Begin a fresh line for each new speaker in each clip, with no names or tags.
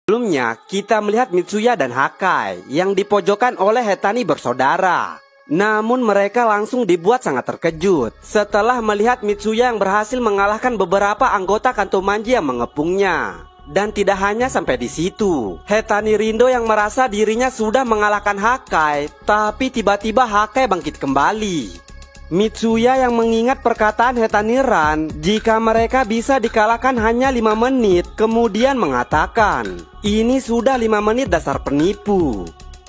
Sebelumnya, kita melihat Mitsuya dan Hakai yang dipojokkan oleh Hetani bersaudara. Namun mereka langsung dibuat sangat terkejut setelah melihat Mitsuya yang berhasil mengalahkan beberapa anggota Kantomanji yang mengepungnya. Dan tidak hanya sampai di situ, Hetani Rindo yang merasa dirinya sudah mengalahkan Hakai, tapi tiba-tiba Hakai bangkit kembali. Mitsuya yang mengingat perkataan Hetani Ran jika mereka bisa dikalahkan hanya 5 menit, kemudian mengatakan, ini sudah 5 menit dasar penipu.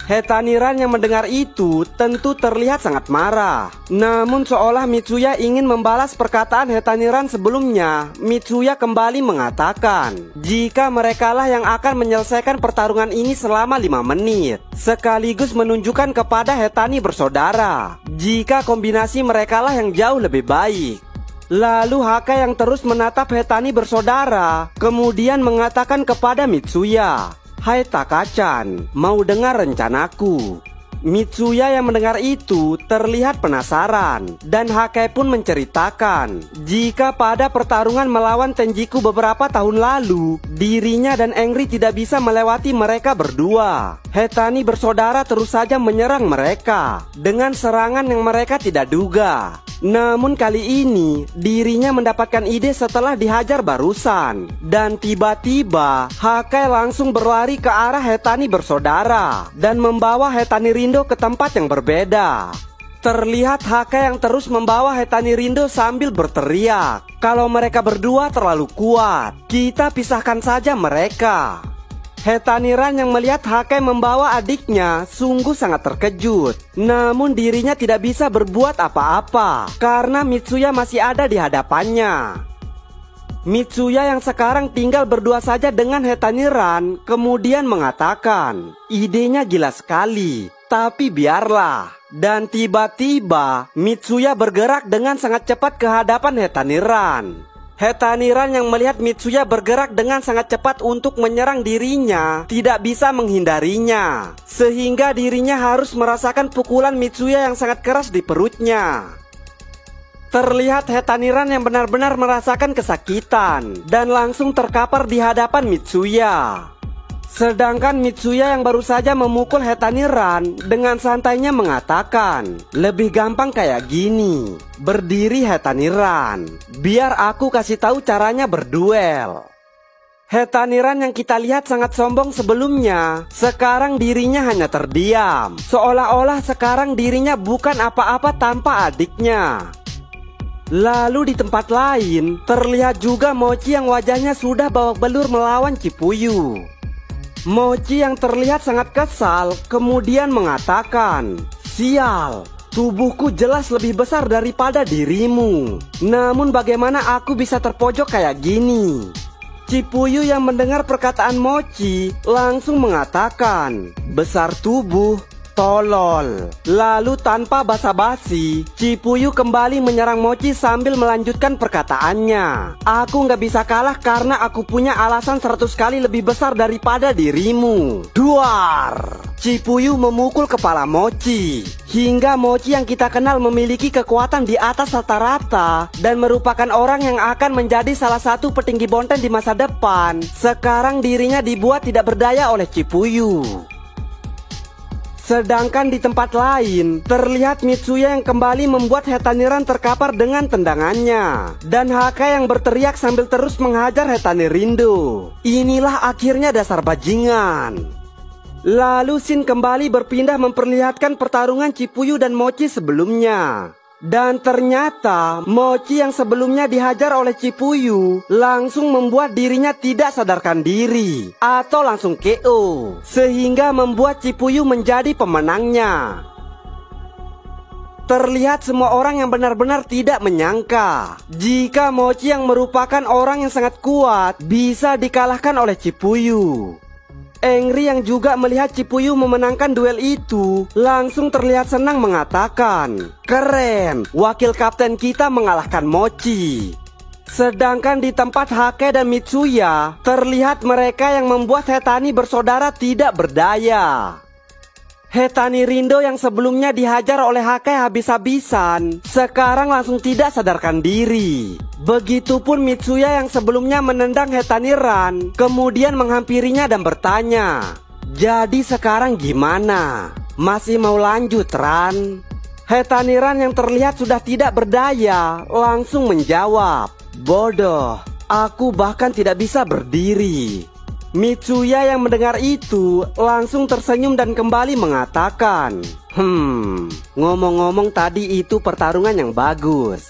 Hetani Ran yang mendengar itu tentu terlihat sangat marah. Namun seolah Mitsuya ingin membalas perkataan Hetani Ran sebelumnya, Mitsuya kembali mengatakan jika merekalah yang akan menyelesaikan pertarungan ini selama 5 menit, sekaligus menunjukkan kepada Hetani bersaudara jika kombinasi merekalah yang jauh lebih baik. Lalu Hakai yang terus menatap Hetani bersaudara kemudian mengatakan kepada Mitsuya, "Hai Taka-chan, mau dengar rencanaku?" Mitsuya yang mendengar itu terlihat penasaran, dan Hakai pun menceritakan jika pada pertarungan melawan Tenjiku beberapa tahun lalu, dirinya dan Engri tidak bisa melewati mereka berdua. Hetani bersaudara terus saja menyerang mereka dengan serangan yang mereka tidak duga. Namun kali ini dirinya mendapatkan ide setelah dihajar barusan, dan tiba-tiba Hakai langsung berlari ke arah Hetani bersaudara dan membawa Hetani Rindo ke tempat yang berbeda. Terlihat Hakai yang terus membawa Hetani Rindo sambil berteriak, "Kalau mereka berdua terlalu kuat, kita pisahkan saja mereka." Hetani Ran yang melihat Hakai membawa adiknya sungguh sangat terkejut. Namun dirinya tidak bisa berbuat apa-apa karena Mitsuya masih ada di hadapannya. Mitsuya yang sekarang tinggal berdua saja dengan Hetani Ran kemudian mengatakan, idenya gila sekali, tapi biarlah. Dan tiba-tiba Mitsuya bergerak dengan sangat cepat ke hadapan Hetani Ran. Hetani Ran yang melihat Mitsuya bergerak dengan sangat cepat untuk menyerang dirinya tidak bisa menghindarinya, sehingga dirinya harus merasakan pukulan Mitsuya yang sangat keras di perutnya. Terlihat Hetani Ran yang benar-benar merasakan kesakitan dan langsung terkapar di hadapan Mitsuya. Sedangkan Mitsuya yang baru saja memukul Hetani Ran dengan santainya mengatakan, lebih gampang kayak gini. Berdiri Hetani Ran, biar aku kasih tahu caranya berduel. Hetani Ran yang kita lihat sangat sombong sebelumnya, sekarang dirinya hanya terdiam, seolah-olah sekarang dirinya bukan apa-apa tanpa adiknya. Lalu di tempat lain, terlihat juga Mochi yang wajahnya sudah babak belur melawan Cipuyu. Mochi yang terlihat sangat kesal kemudian mengatakan, "Sial, tubuhku jelas lebih besar daripada dirimu. Namun bagaimana aku bisa terpojok kayak gini?" Cipuyu yang mendengar perkataan Mochi langsung mengatakan, "Besar tubuh, tolol." Lalu tanpa basa-basi, Cipuyu kembali menyerang Mochi sambil melanjutkan perkataannya, "Aku nggak bisa kalah karena aku punya alasan 100 kali lebih besar daripada dirimu." Duar! Cipuyu memukul kepala Mochi hingga Mochi yang kita kenal memiliki kekuatan di atas rata-rata dan merupakan orang yang akan menjadi salah satu petinggi Bonten di masa depan, sekarang dirinya dibuat tidak berdaya oleh Cipuyu. Sedangkan di tempat lain, terlihat Mitsuya yang kembali membuat Hetani Ran terkapar dengan tendangannya, dan Hakai yang berteriak sambil terus menghajar Hetani Rindo. Inilah akhirnya dasar bajingan. Lalu scene kembali berpindah memperlihatkan pertarungan Cipuyu dan Mochi sebelumnya. Dan ternyata Mochi yang sebelumnya dihajar oleh Cipuyu langsung membuat dirinya tidak sadarkan diri atau langsung KO, sehingga membuat Cipuyu menjadi pemenangnya. Terlihat semua orang yang benar-benar tidak menyangka jika Mochi yang merupakan orang yang sangat kuat bisa dikalahkan oleh Cipuyu. Engri yang juga melihat Cipuyu memenangkan duel itu langsung terlihat senang mengatakan, "Keren, wakil kapten kita mengalahkan Mochi." Sedangkan di tempat Hakai dan Mitsuya, terlihat mereka yang membuat Hetani bersaudara tidak berdaya. Hetani Rindo yang sebelumnya dihajar oleh Hakai habis-habisan, sekarang langsung tidak sadarkan diri. Begitupun Mitsuya yang sebelumnya menendang Hetani Ran, kemudian menghampirinya dan bertanya, "Jadi sekarang gimana? Masih mau lanjut, Ran?" Hetani Ran yang terlihat sudah tidak berdaya langsung menjawab, "Bodoh, aku bahkan tidak bisa berdiri." Mitsuya yang mendengar itu langsung tersenyum dan kembali mengatakan, ngomong-ngomong tadi itu pertarungan yang bagus."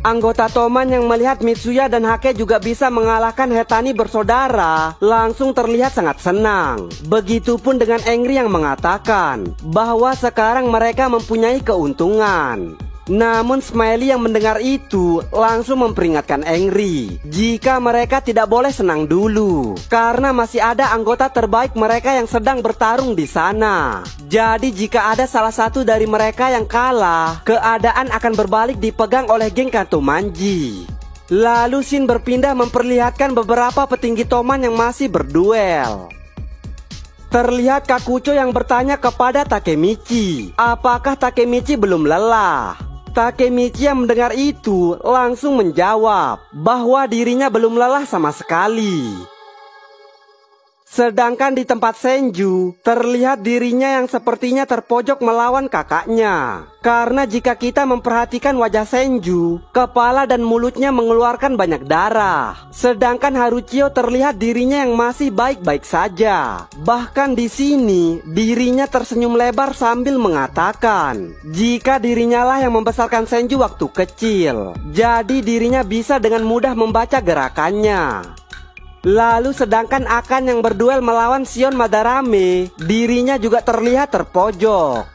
Anggota Toman yang melihat Mitsuya dan Hake juga bisa mengalahkan Hetani bersaudara langsung terlihat sangat senang. Begitupun dengan Engri yang mengatakan bahwa sekarang mereka mempunyai keuntungan. Namun Smiley yang mendengar itu langsung memperingatkan Engri jika mereka tidak boleh senang dulu, karena masih ada anggota terbaik mereka yang sedang bertarung di sana. Jadi jika ada salah satu dari mereka yang kalah, keadaan akan berbalik dipegang oleh geng Kantomanji. Lalu Shin berpindah memperlihatkan beberapa petinggi Toman yang masih berduel. Terlihat Kakucho yang bertanya kepada Takemichi, apakah Takemichi belum lelah? Takemichi yang mendengar itu langsung menjawab bahwa dirinya belum lelah sama sekali. Sedangkan di tempat Senju, terlihat dirinya yang sepertinya terpojok melawan kakaknya. Karena jika kita memperhatikan wajah Senju, kepala dan mulutnya mengeluarkan banyak darah. Sedangkan Haruchio terlihat dirinya yang masih baik-baik saja. Bahkan di sini, dirinya tersenyum lebar sambil mengatakan, jika dirinya lah yang membesarkan Senju waktu kecil, jadi dirinya bisa dengan mudah membaca gerakannya. Lalu sedangkan Akan yang berduel melawan Shion Madarame, dirinya juga terlihat terpojok.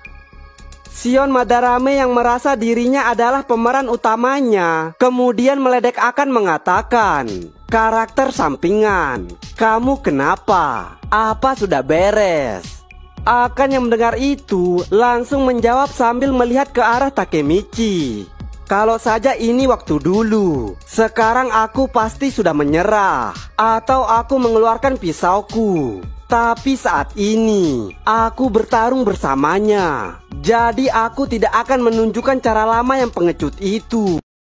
Shion Madarame yang merasa dirinya adalah pemeran utamanya, kemudian meledek Akan mengatakan, "Karakter sampingan, kamu kenapa? Apa sudah beres?" Akan yang mendengar itu langsung menjawab sambil melihat ke arah Takemichi, "Kalau saja ini waktu dulu, sekarang aku pasti sudah menyerah, atau aku mengeluarkan pisauku. Tapi saat ini, aku bertarung bersamanya, jadi aku tidak akan menunjukkan cara lama yang pengecut itu."